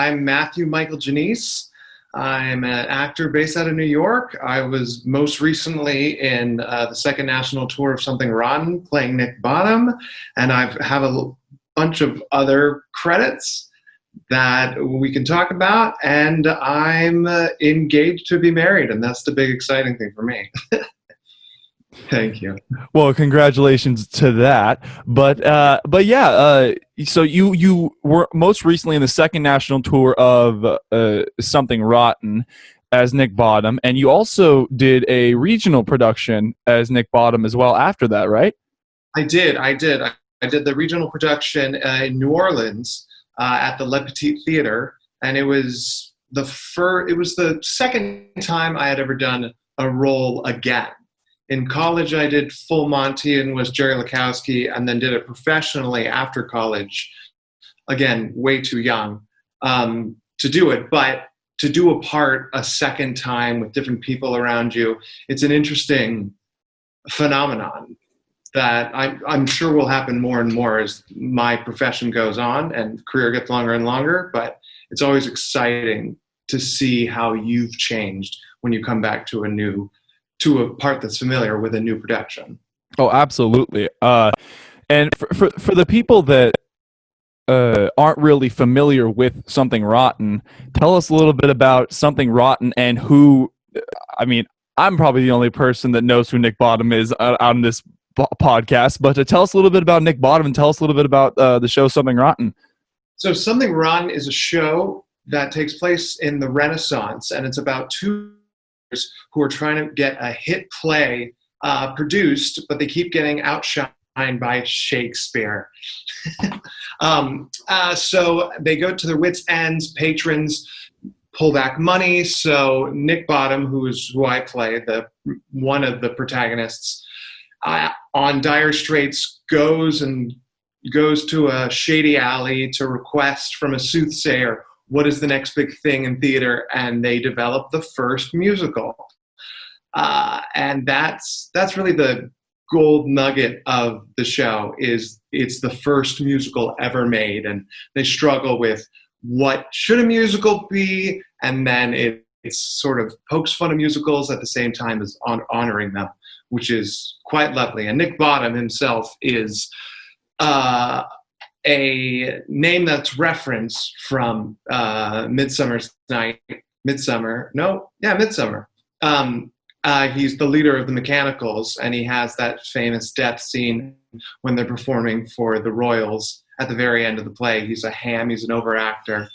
I'm Matthew Michael Janisse. I'm an actor based out of New York. I was most recently in the second national tour of Something Rotten playing Nick Bottom, and I have a bunch of other credits that we can talk about, and I'm engaged to be married, and that's the big exciting thing for me. Thank you. Well, congratulations to that. But yeah, so you were most recently in the second national tour of Something Rotten as Nick Bottom, and you also did a regional production as Nick Bottom as well after that, right? I did. I did the regional production in New Orleans at the Le Petit Theater, and it was the second time I had ever done a role again. In college, I did full Monty and was Jerry Lakowski, and then did it professionally after college. Again, way too young to do it, but to do a part a second time with different people around you, it's an interesting phenomenon that I'm sure will happen more and more as my profession goes on and career gets longer and longer, but it's always exciting to see how you've changed when you come back to a part that's familiar with a new production. Oh, absolutely. And for the people that aren't really familiar with Something Rotten, tell us a little bit about Something Rotten and who. I mean, I'm probably the only person that knows who Nick Bottom is on this podcast, but tell us a little bit about Nick Bottom and tell us a little bit about the show Something Rotten. So Something Rotten is a show that takes place in the Renaissance, and it's about two who are trying to get a hit play produced, but they keep getting outshined by Shakespeare. So they go to their wits' ends. Patrons pull back money. So Nick Bottom, who I play, one of the protagonists, on dire straits, goes to a shady alley to request from a soothsayer what is the next big thing in theater, and they develop the first musical. And that's really the gold nugget of the show. Is it's the first musical ever made, and they struggle with what should a musical be, and then it's sort of pokes fun of musicals at the same time as honoring them, which is quite lovely. And Nick Bottom himself is a name that's referenced from Midsummer. He's the leader of the Mechanicals, and he has that famous death scene when they're performing for the Royals at the very end of the play. He's a ham, he's an overactor.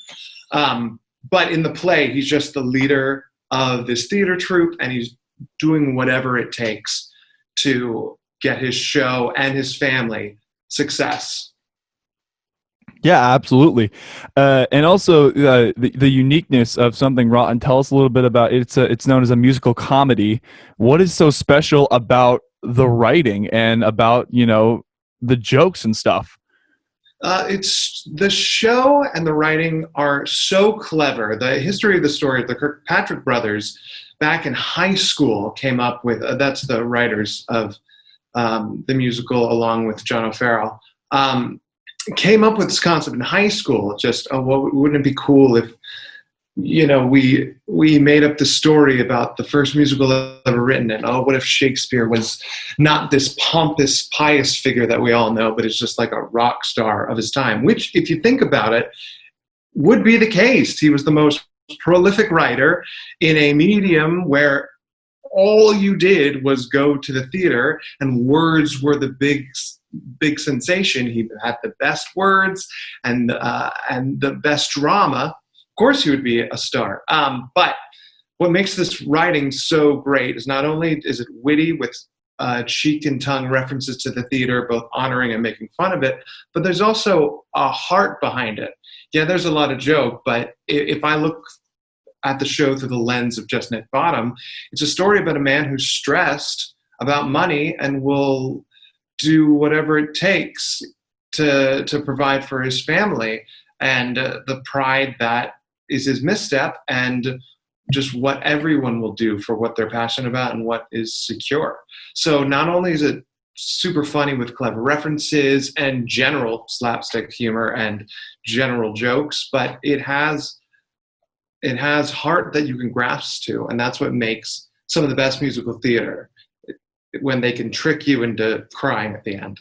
But in the play, he's just the leader of this theater troupe, and he's doing whatever it takes to get his show and his family success. Yeah, absolutely. And also the uniqueness of Something Rotten. Tell us a little bit about it. It's known as a musical comedy. What is so special about the writing and about, the jokes and stuff? It's the show and the writing are so clever. The history of the story, the Kirkpatrick brothers, back in high school, came up with, that's the writers of the musical along with John O'Farrell, came up with this concept in high school. Just, wouldn't it be cool if, we made up the story about the first musical ever written, and what if Shakespeare was not this pompous, pious figure that we all know, but is just like a rock star of his time, which, if you think about it, would be the case. He was the most prolific writer in a medium where all you did was go to the theater and words were the big sensation. He had the best words and the best drama. Of course he would be a star. But what makes this writing so great is not only is it witty with cheek and tongue references to the theater, both honoring and making fun of it, but there's also a heart behind it. Yeah, there's a lot of joke, but if I look at the show through the lens of just Nick Bottom, it's a story about a man who's stressed about money and will do whatever it takes to provide for his family, and the pride that is his misstep, and just what everyone will do for what they're passionate about and what is secure. So not only is it super funny with clever references and general slapstick humor and general jokes, but it has it has heart that you can grasp to, and that's what makes some of the best musical theater, when they can trick you into crying at the end.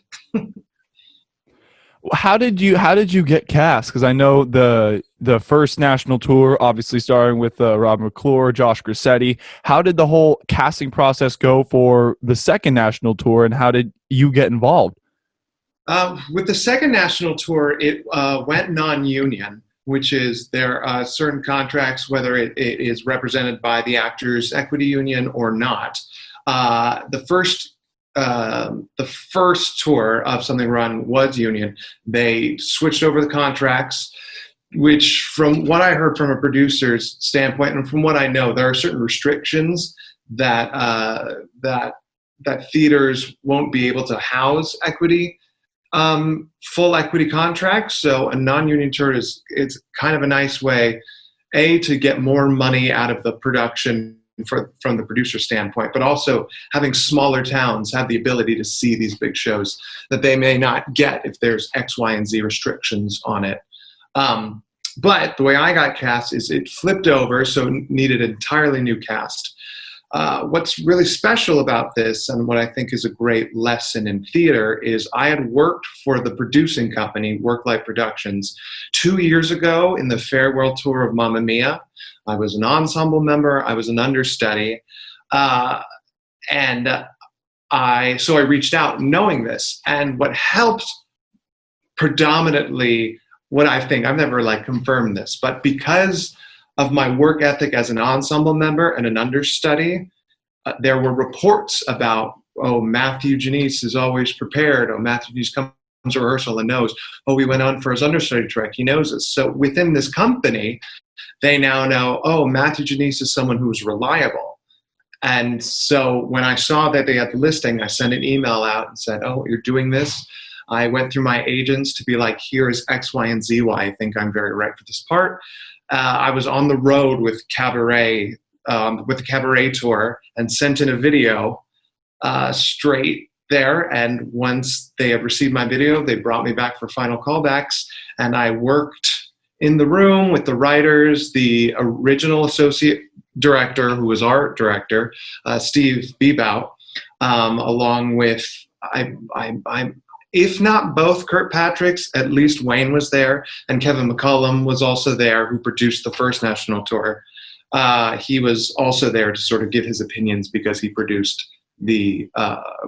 How did you get cast? Because I know the first national tour, obviously starring with Rob McClure, Josh Grassetti. How did the whole casting process go for the second national tour, and how did you get involved? With the second national tour, it went non-union, which is there are certain contracts, whether it is represented by the Actors Equity Union or not. The first tour of Something Rotten was union. They switched over the contracts, which, from what I heard from a producer's standpoint and from what I know, there are certain restrictions that that theaters won't be able to house equity, full equity contracts. So a non-union tour is, it's kind of a nice way, to get more money out of the production from the producer standpoint, but also having smaller towns have the ability to see these big shows that they may not get if there's X, Y, and Z restrictions on it. But the way I got cast is it flipped over, so it needed an entirely new cast. What's really special about this, and what I think is a great lesson in theater, is I had worked for the producing company, Worklight Productions, 2 years ago in the farewell tour of Mamma Mia. I was an ensemble member. I was an understudy. So I reached out knowing this. And what helped predominantly, what I think, I've never confirmed this, but because of my work ethic as an ensemble member and an understudy, there were reports about, oh, Matthew Janisse is always prepared. Oh, Matthew Janisse comes to rehearsal and knows. Oh, we went on for his understudy track. He knows us. So within this company, they now know, oh, Matthew Janisse is someone who's reliable. And so when I saw that they had the listing, I sent an email out and said, oh, you're doing this. I went through my agents to be like, here's X, Y, and Z why I think I'm very right for this part. I was on the road with Cabaret, with the Cabaret tour, and sent in a video straight there. And once they had received my video, they brought me back for final callbacks. And I worked in the room with the writers, the original associate director, who was art director, Steve Bebout, along with, if not both Kirkpatrick's, at least Wayne was there, and Kevin McCullum was also there, who produced the first national tour. He was also there to sort of give his opinions because he produced the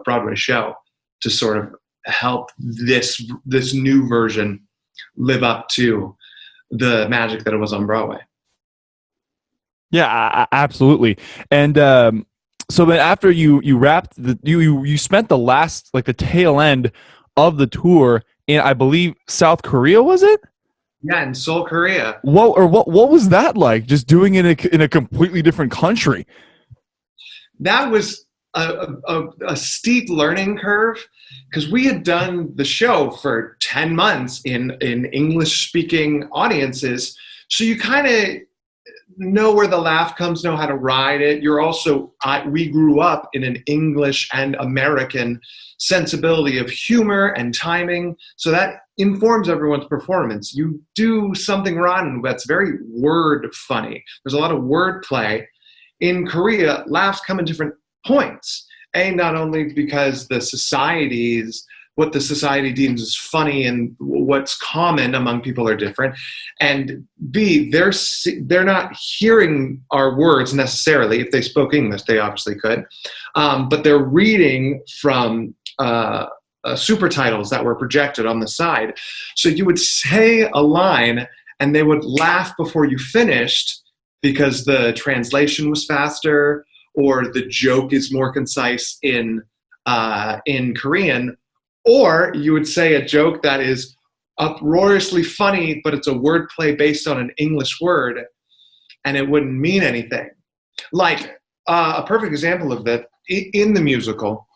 Broadway show to sort of help this new version live up to the magic that it was on Broadway. Yeah, absolutely. And so then after you wrapped you spent the last, the tail end of the tour in, I believe, South Korea, was it? Yeah, in Seoul, Korea. What was that like? Just doing it in a completely different country. That was a steep learning curve, because we had done the show for 10 months in English-speaking audiences, so you kind of know where the laugh comes, know how to ride it. You're also, we grew up in an English and American sensibility of humor and timing, so that informs everyone's performance. You do Something Rotten that's very word funny. There's a lot of word play. In Korea, laughs come in different points. Not only because what the society deems as funny and what's common among people are different, and B, they're not hearing our words necessarily. If they spoke English, they obviously could, but they're reading from super titles that were projected on the side. So you would say a line and they would laugh before you finished because the translation was faster, or the joke is more concise in Korean, or you would say a joke that is uproariously funny, but it's a wordplay based on an English word, and it wouldn't mean anything. Like a perfect example of that, in the musical,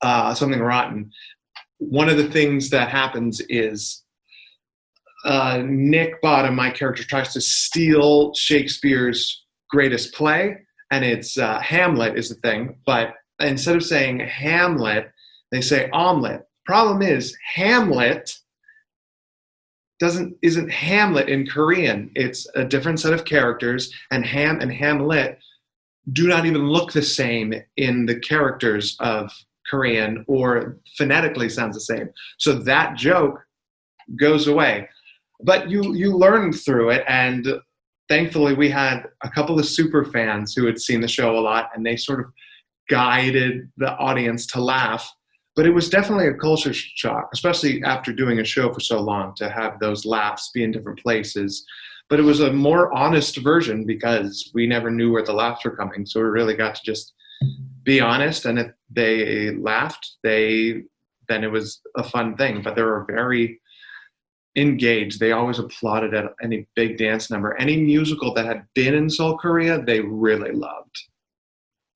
Something Rotten, one of the things that happens is Nick Bottom, my character, tries to steal Shakespeare's greatest play, and it's Hamlet is the thing, but instead of saying Hamlet, they say omelet. Problem is, Hamlet isn't Hamlet in Korean. It's a different set of characters, and Ham and Hamlet do not even look the same in the characters of Korean, or phonetically sounds the same. So that joke goes away. But you learn through it, and thankfully we had a couple of super fans who had seen the show a lot, and they sort of guided the audience to laugh. But it was definitely a culture shock, especially after doing a show for so long, to have those laughs be in different places. But it was a more honest version because we never knew where the laughs were coming. So we really got to just be honest. And if they laughed, then it was a fun thing. But they were very engaged. They always applauded at any big dance number. Any musical that had been in Seoul, Korea, they really loved.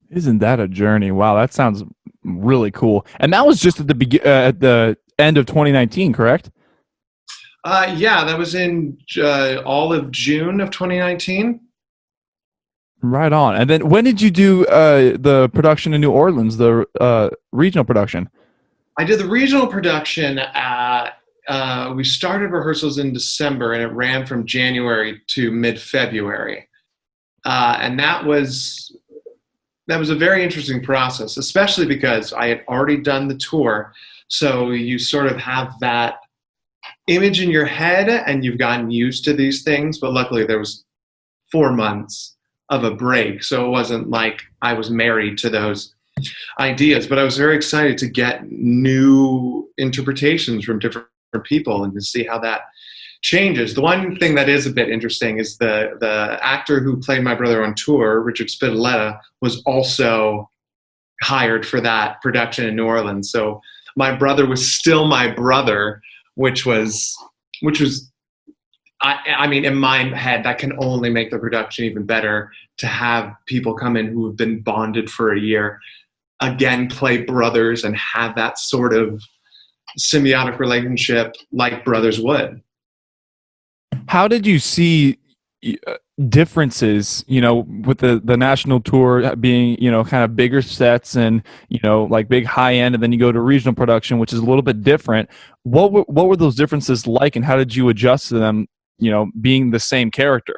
Isn't that a journey? Wow, that sounds really cool. And that was just at the end of 2019, correct? Yeah, that was in all of June of 2019. Right on. And then when did you do the production in New Orleans, the regional production? I did the regional production we started rehearsals in December, and it ran from January to mid-February. And that was a very interesting process, especially because I had already done the tour. So you sort of have that image in your head, and you've gotten used to these things. But luckily there was 4 months of a break. So it wasn't like I was married to those ideas, but I was very excited to get new interpretations from different people and to see how that changes. The one thing that is a bit interesting is the actor who played my brother on tour, Richard Spinelletta, was also hired for that production in New Orleans. So my brother was still my brother, which was I mean, in my head, that can only make the production even better, to have people come in who have been bonded for a year, again, play brothers and have that sort of symbiotic relationship like brothers would. How did you see differences, with the national tour being, kind of bigger sets and, like big high end, and then you go to regional production, which is a little bit different. What were those differences like, and how did you adjust to them, being the same character?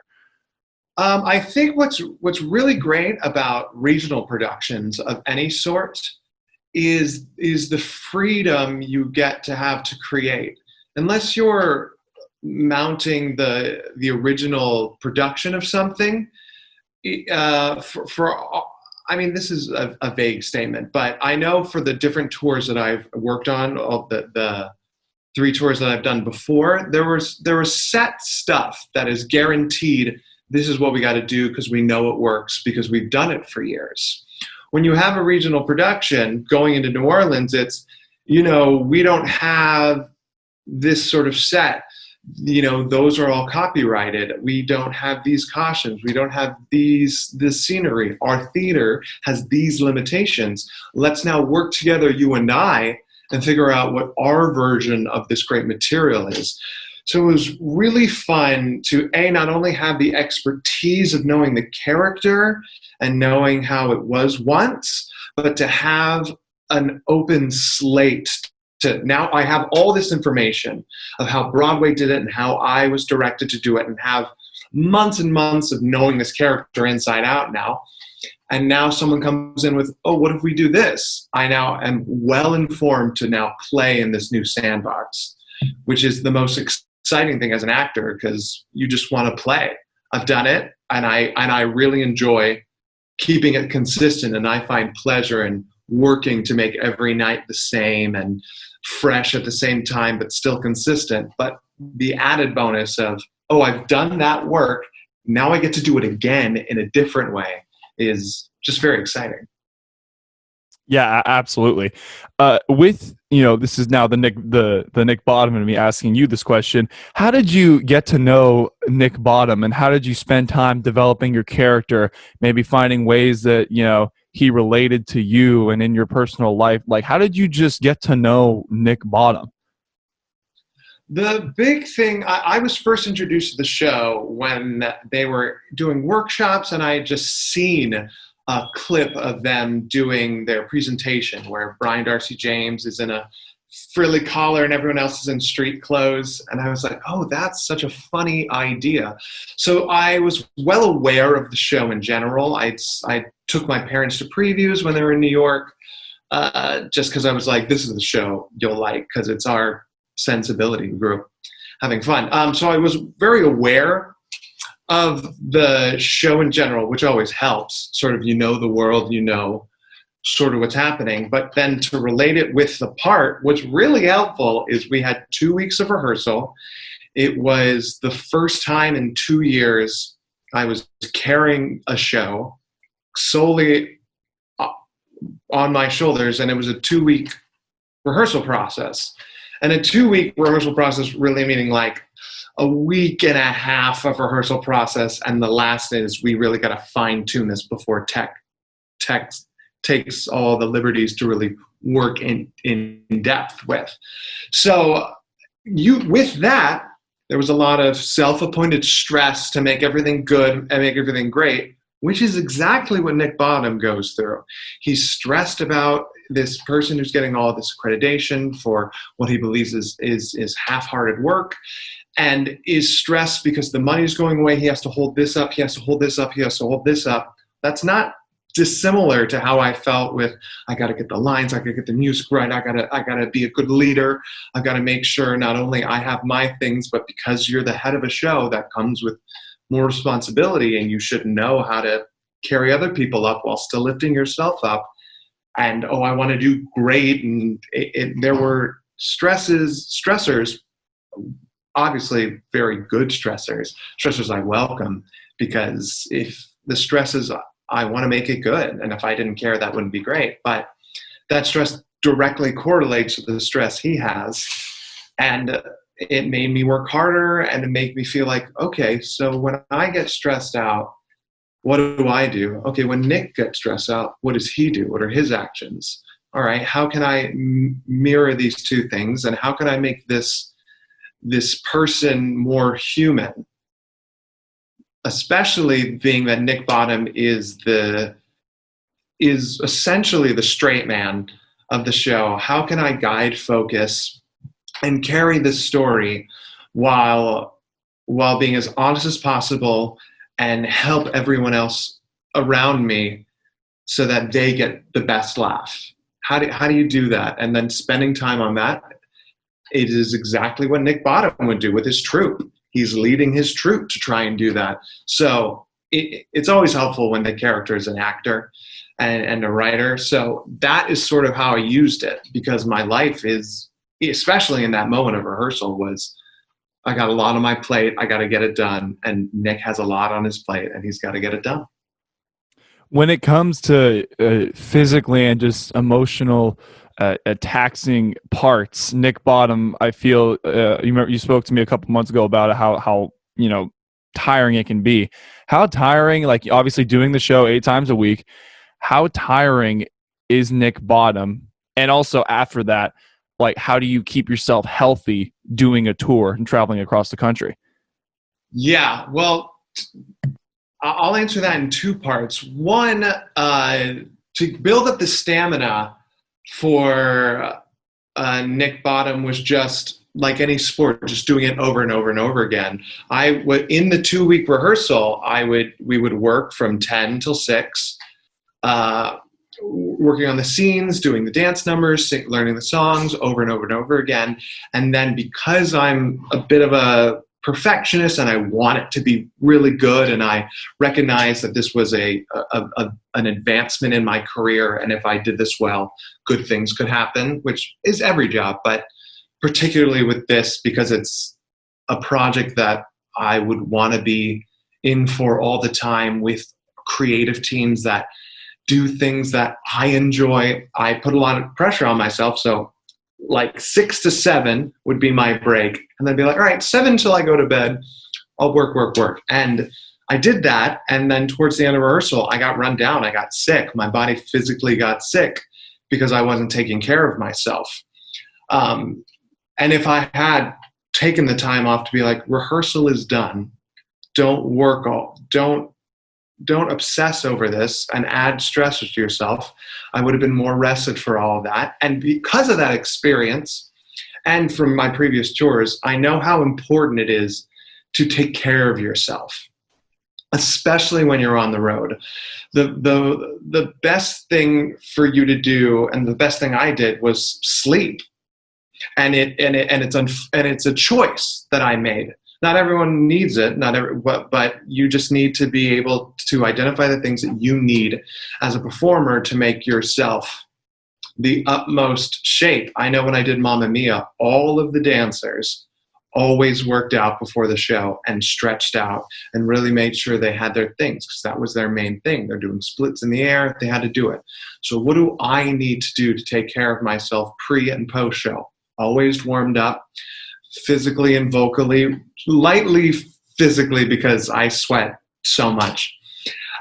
I think what's really great about regional productions of any sort is the freedom you get to have to create. Unless you're mounting the original production of something, I mean, this is a vague statement, but I know for the different tours that I've worked on, all the 3 tours that I've done before, there was set stuff that is guaranteed. This is what we got to do because we know it works, because we've done it for years. When you have a regional production going into New Orleans, it's, we don't have this sort of set. Those are all copyrighted. We don't have these costumes. We don't have this scenery. Our theater has these limitations. Let's now work together, you and I, and figure out what our version of this great material is. So it was really fun to, not only have the expertise of knowing the character and knowing how it was once, but to have an open slate. Now I have all this information of how Broadway did it and how I was directed to do it, and have months and months of knowing this character inside out now. And now someone comes in with, oh, what if we do this? I now am well informed to now play in this new sandbox, which is the most exciting thing as an actor, because you just want to play. I've done it, and I really enjoy keeping it consistent, and I find pleasure in working to make every night the same and fresh at the same time, but still consistent. But the added bonus of, oh, I've done that work, now I get to do it again in a different way, is just very exciting. Yeah, absolutely. With this is now the Nick Bottom and me asking you this question. How did you get to know Nick Bottom, and how did you spend time developing your character? Maybe finding ways that he related to you and in your personal life. Like, how did you just get to know Nick Bottom? The big thing, I was first introduced to the show when they were doing workshops, and I had just seen a clip of them doing their presentation where Brian Darcy James is in a frilly collar and everyone else is in street clothes. And I was like, oh, that's such a funny idea. So I was well aware of the show in general. I took my parents to previews when they were in New York, just because I was like, this is the show you'll like, because it's our sensibility. We grew up having fun. So I was very aware of the show in general, which always helps. Sort of, the world, sort of what's happening. But then to relate it with the part, what's really helpful is we had 2 weeks of rehearsal. It was the first time in 2 years I was carrying a show solely on my shoulders, and it was a 2-week rehearsal process. And a 2-week rehearsal process really meaning like a week and a half of rehearsal process, and the last is we really got to fine tune this before tech takes all the liberties to really work in depth with. So with that, there was a lot of self-appointed stress to make everything good and make everything great, which is exactly what Nick Bottom goes through. He's stressed about this person who's getting all this accreditation for what he believes is half-hearted work, and is stressed because the money's going away. He has to hold this up. He has to hold this up. He has to hold this up. That's not dissimilar to how I felt with, I got to get the lines, I got to get the music right, I got to be a good leader, I've got to make sure not only I have my things, but because you're the head of a show, that comes with more responsibility, and you should know how to carry other people up while still lifting yourself up. And I want to do great, and there were stressors, obviously very good stressors I welcome, because if the stresses, I want to make it good. And if I didn't care, that wouldn't be great. But that stress directly correlates with the stress he has. And it made me work harder, and it made me feel like, okay, so when I get stressed out, what do I do? Okay, when Nick gets stressed out, what does he do? What are his actions? All right, how can I mirror these two things? And how can I make this person more human? Especially being that Nick Bottom is essentially the straight man of the show. How can I guide, focus, and carry this story while being as honest as possible and help everyone else around me so that they get the best laugh? How do you do that? And then spending time on that, it is exactly what Nick Bottom would do with his troupe. He's leading his troupe to try and do that. So it's always helpful when the character is an actor and a writer. So that is sort of how I used it, because my life is, especially in that moment of rehearsal, was I got a lot on my plate. I got to get it done. And Nick has a lot on his plate, and he's got to get it done. When it comes to physically and just emotional taxing parts, Nick Bottom, I feel you spoke to me a couple months ago about how tiring it can be. How tiring, like obviously doing the show 8 times a week, how tiring is Nick Bottom? And also after that, like, how do you keep yourself healthy doing a tour and traveling across the country? Yeah, well, I'll answer that in 2 parts. One, to build up the stamina for Nick Bottom was just like any sport, just doing it over and over and over again. In the 2-week rehearsal, we would work from 10 till 6, working on the scenes, doing the dance numbers, learning the songs over and over and over again. And then because I'm a bit of a perfectionist and I want it to be really good, and I recognize that this was an advancement in my career, and if I did this well, good things could happen, which is every job, but particularly with this, because it's a project that I would want to be in for all the time, with creative teams that do things that I enjoy. I put a lot of pressure on myself, so like 6 to 7 would be my break, and then be like, all right, 7 till I go to bed, I'll work. And I did that, and then towards the end of rehearsal, I got run down, I got sick, my body physically got sick because I wasn't taking care of myself. And if I had taken the time off to be like, rehearsal is done, don't don't obsess over this and add stress to yourself. I would have been more rested for all of that. And because of that experience and from my previous tours, I know how important it is to take care of yourself, especially when you're on the road. The best thing for you to do, and the best thing I did, was sleep. And it's a choice that I made. Not everyone needs it, but you just need to be able to identify the things that you need as a performer to make yourself the utmost shape. I know when I did Mamma Mia, all of the dancers always worked out before the show and stretched out and really made sure they had their things, because that was their main thing. They're doing splits in the air. They had to do it. So what do I need to do to take care of myself pre and post show? Always warmed up, physically and vocally, lightly physically because I sweat so much.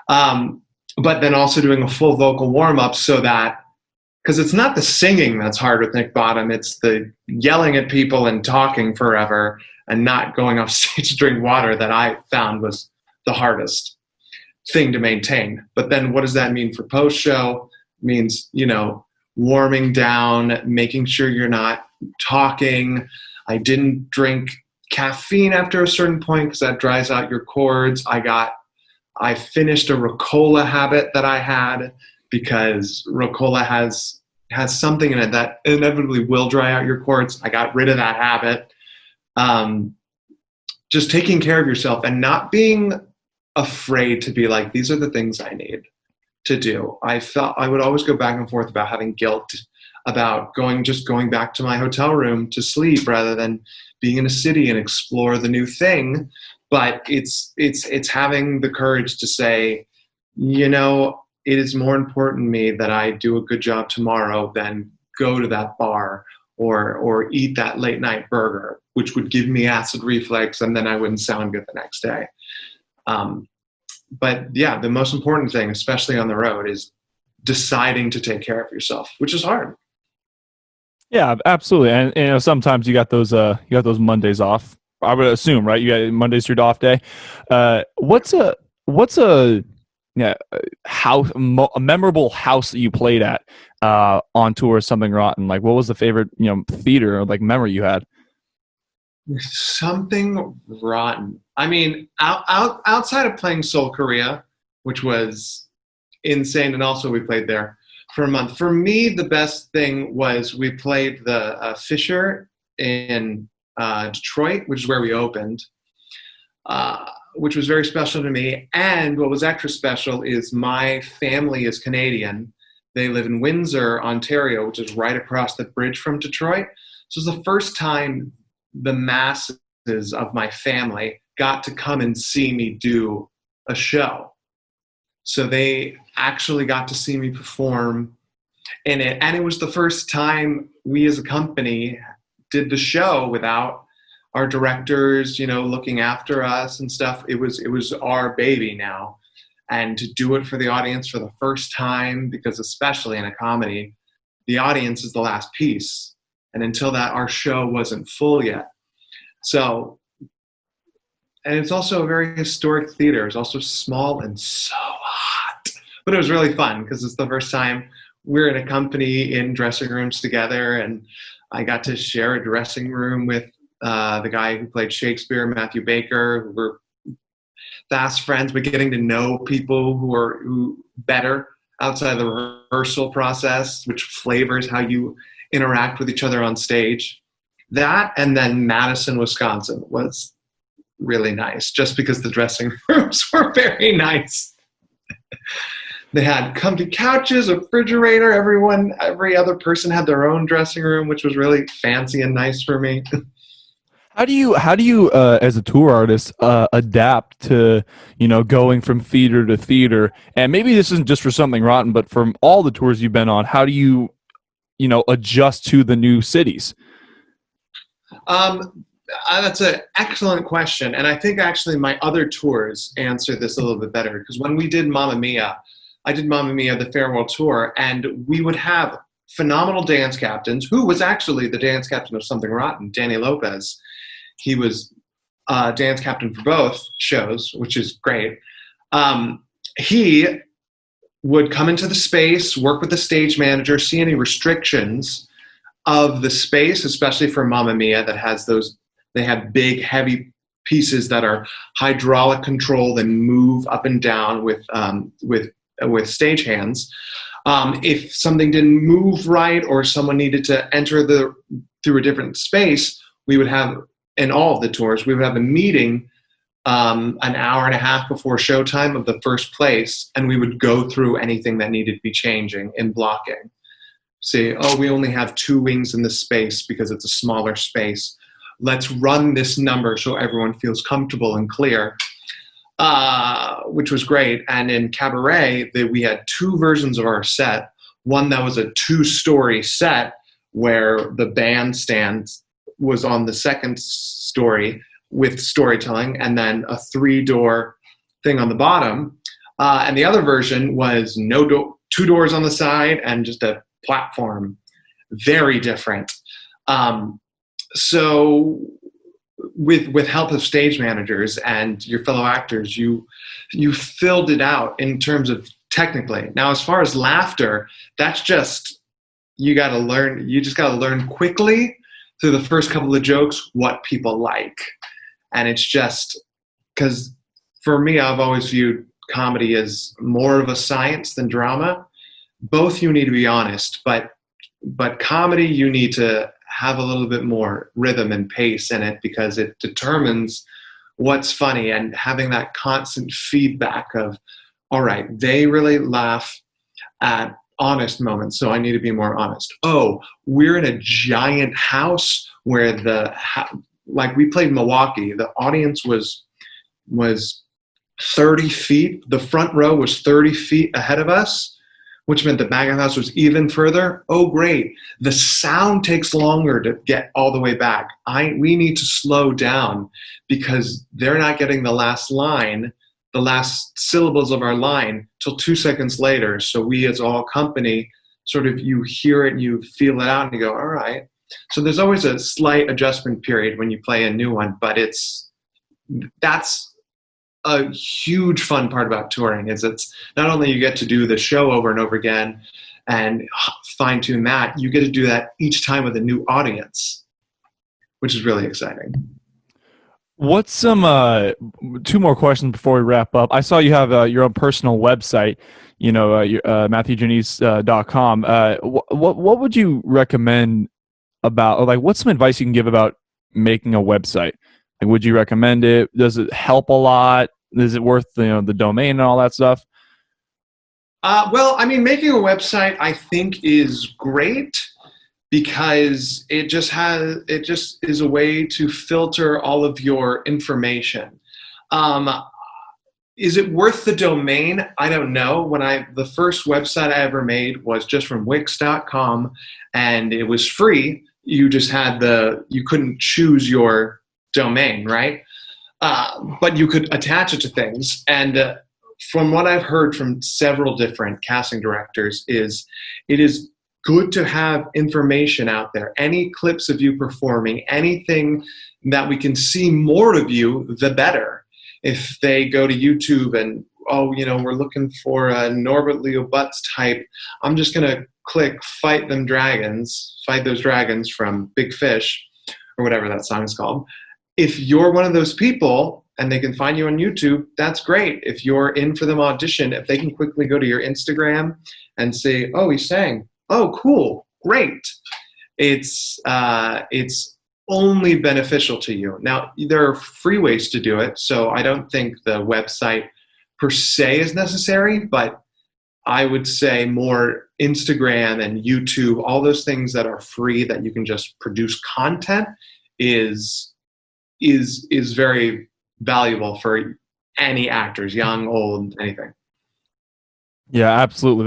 But then also doing a full vocal warm-up, so that, because it's not the singing that's hard with Nick Bottom, it's the yelling at people and talking forever and not going off stage to drink water that I found was the hardest thing to maintain. But then what does that mean for post-show? It means, warming down, making sure you're not talking. I didn't drink caffeine after a certain point because that dries out your cords. I finished a Ricola habit that I had, because Ricola has something in it that inevitably will dry out your cords. I got rid of that habit. Just taking care of yourself and not being afraid to be like, these are the things I need to do. I felt I would always go back and forth about having guilt about going back to my hotel room to sleep rather than being in a city and explore the new thing. But it's having the courage to say, it is more important to me that I do a good job tomorrow than go to that bar or eat that late night burger, which would give me acid reflux and then I wouldn't sound good the next day. But yeah, the most important thing, especially on the road, is deciding to take care of yourself, which is hard. Yeah, absolutely. And sometimes you got those Mondays off. I would assume, right? You got Monday's your off day. What's a house, a memorable house that you played at on tour, Something Rotten? Like, what was the favorite theater or like memory you had? Something Rotten. I mean, outside of playing Seoul, Korea, which was insane, and also we played there for a month. For me, the best thing was we played the Fisher in Detroit, which is where we opened, which was very special to me. And what was extra special is my family is Canadian. They live in Windsor, Ontario, which is right across the bridge from Detroit. So it was the first time the masses of my family got to come and see me do a show. So they actually got to see me perform in it. And it was the first time we as a company did the show without our directors, looking after us and stuff. It was our baby now. And to do it for the audience for the first time, because especially in a comedy, the audience is the last piece. And until that, our show wasn't full yet. So, and it's also a very historic theater. It's also small and so hot. But it was really fun because it's the first time we're in a company in dressing rooms together. And I got to share a dressing room with the guy who played Shakespeare, Matthew Baker, who were fast friends, but getting to know people who better outside the rehearsal process, which flavors how you interact with each other on stage. That, and then Madison, Wisconsin was really nice, just because the dressing rooms were very nice. They had comfy couches, a refrigerator. Every other person had their own dressing room, which was really fancy and nice for me. How do you as a tour artist adapt to going from theater to theater? And maybe this isn't just for Something Rotten, but from all the tours you've been on, how do you adjust to the new cities? That's an excellent question, and I think actually my other tours answer this a little bit better, because when we did Mamma Mia, I did Mamma Mia, the farewell tour, and we would have phenomenal dance captains, who was actually the dance captain of Something Rotten, Danny Lopez. He was dance captain for both shows, which is great. he would come into the space, work with the stage manager, see any restrictions of the space, especially for Mamma Mia that has those, they have big, heavy pieces that are hydraulic controlled and move up and down with stage hands. If something didn't move right or someone needed to enter through a different space, we would have, in all of the tours, we would have a meeting an hour and a half before showtime of the first place, and we would go through anything that needed to be changing in blocking. Say, oh, we only have 2 wings in this space because it's a smaller space. Let's run this number so everyone feels comfortable and clear, which was great. And in Cabaret, we had 2 versions of our set. One that was a 2-story set where the bandstand was on the 2nd story with storytelling, and then a 3-door thing on the bottom. And the other version was 2 doors on the side and just a platform. Very different. So with help of stage managers and your fellow actors, you filled it out in terms of technically. Now, as far as laughter, that's just, you just got to learn quickly through the first couple of jokes what people like. And it's just because for me, I've always viewed comedy as more of a science than drama. Both you need to be honest, but comedy, you need to have a little bit more rhythm and pace in it because it determines what's funny, and having that constant feedback of, all right, they really laugh at honest moments, so I need to be more honest. Oh, we're in a giant house where like we played Milwaukee, the audience was 30 feet, the front row was 30 feet ahead of us, which meant the back of the house was even further. Oh, great. The sound takes longer to get all the way back. We need to slow down because they're not getting the last line, the last syllables of our line till 2 seconds later. So we as all company, sort of, you hear it, you feel it out and you go, all right. So there's always a slight adjustment period when you play a new one, but that's a huge fun part about touring is it's not only you get to do the show over and over again and fine tune that, you get to do that each time with a new audience, which is really exciting. What's some 2 more questions before we wrap up? I saw you have your own personal website, MatthewJanisse.com. What would you recommend about, or like, what's some advice you can give about making a website? Like, would you recommend it? Does it help a lot? Is it worth the domain and all that stuff? Well, I mean, making a website I think is great because it just is a way to filter all of your information. Is it worth the domain? I don't know. The first website I ever made was just from Wix.com, and it was free. You just had you couldn't choose your domain, right? But you could attach it to things. And from what I've heard from several different casting directors it is good to have information out there. Any clips of you performing, anything that we can see more of you, the better. If they go to YouTube and, we're looking for a Norbert Leo Butz type, I'm just going to click fight those dragons from Big Fish, or whatever that song is called. If you're one of those people and they can find you on YouTube, that's great. If you're in for them audition, if they can quickly go to your Instagram and say, oh, he sang. Oh, cool. Great. It's only beneficial to you. Now, there are free ways to do it, so I don't think the website per se is necessary, but I would say more Instagram and YouTube, all those things that are free that you can just produce content is very valuable for any actors, young, old, anything. Yeah, absolutely.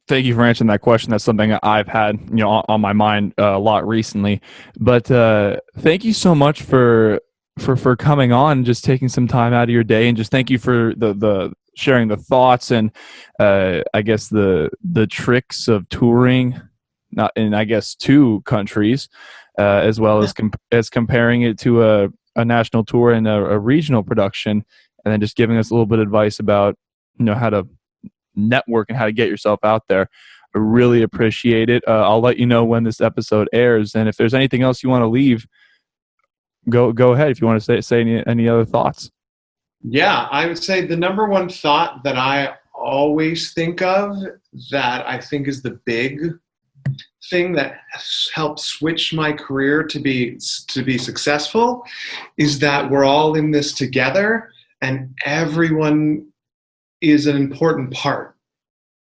Thank you for answering that question. That's something I've had, on my mind a lot recently. But thank you so much for coming on, just taking some time out of your day, and just thank you for the sharing the thoughts and I guess the tricks of touring, not in 2 countries, as well as comparing it to a national tour and a regional production, and then just giving us a little bit of advice about how to network and how to get yourself out there. I really appreciate it. I'll let you know when this episode airs, and if there's anything else you want to leave, go ahead. If you want to say any other thoughts. Yeah, I would say the number one thought that I always think of, that I think is the big thing that helped switch my career to be successful, is that we're all in this together and everyone is an important part.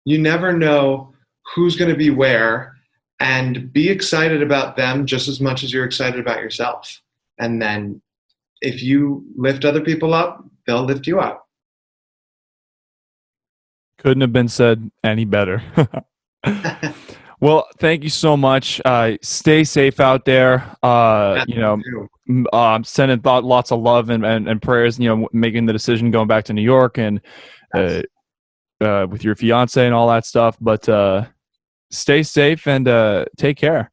You never know who's going to be where, and be excited about them just as much as you're excited about yourself. And then if you lift other people up, they'll lift you up. Couldn't have been said any better. Well, thank you so much. Stay safe out there. I'm sending lots of love and prayers, making the decision, going back to New York and with your fiance and all that stuff. But stay safe and take care.